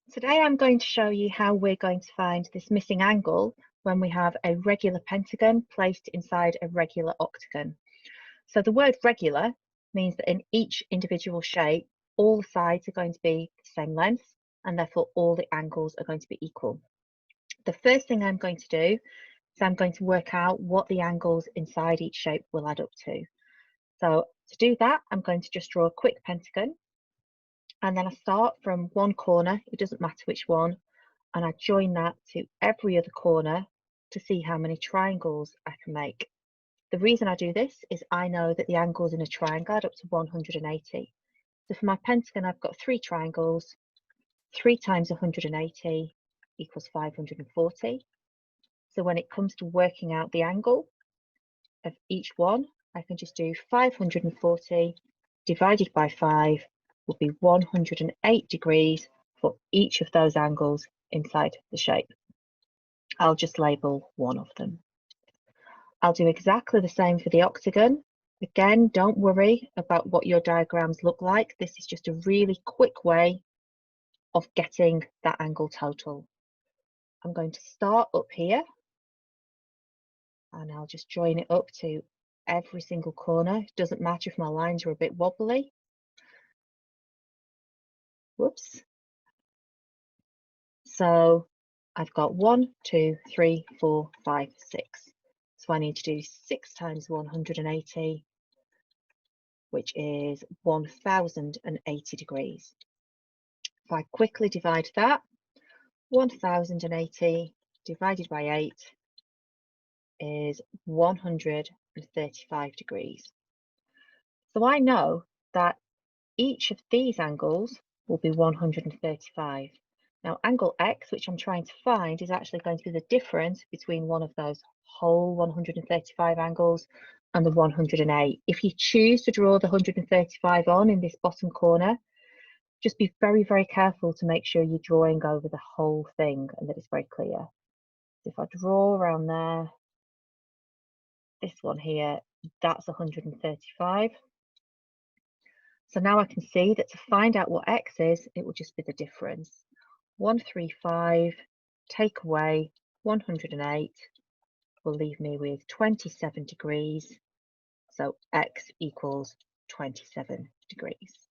Today I'm going to show you how we're going to find this missing angle when we have a regular pentagon placed inside a regular octagon. So the word regular means that in each individual shape, all the sides are going to be the same length and therefore all the angles are going to be equal. The first thing I'm going to do is I'm going to work out what the angles inside each shape will add up to. So to do that, I'm going to just draw a quick pentagon. And then I start from one corner, it doesn't matter which one, and I join that to every other corner to see how many triangles I can make. The reason I do this is I know that the angles in a triangle add up to 180. So for my pentagon, I've got 3 triangles. 3 times 180 equals 540. So when it comes to working out the angle of each one, I can just do 540 divided by 5 will be 108 degrees for each of those angles inside the shape. I'll just label one of them. I'll do exactly the same for the octagon. Again, don't worry about what your diagrams look like. This is just a really quick way of getting that angle total. I'm going to start up here and I'll just join it up to every single corner. It doesn't matter if my lines are a bit wobbly. Whoops. So I've got 1, 2, 3, 4, 5, 6. So I need to do 6 times 180, which is 1080 degrees. If I quickly divide that, 1080 divided by 8 is 135 degrees. So I know that each of these angles will be 135. Now, angle X, which I'm trying to find, is actually going to be the difference between one of those whole 135 angles and the 108. If you choose to draw the 135 on in this bottom corner, just be very, very careful to make sure you're drawing over the whole thing and that it's very clear. So if I draw around there, this one here, that's 135. So now I can see that to find out what X is, it will just be the difference. 135, take away 108, will leave me with 27 degrees. So X equals 27 degrees.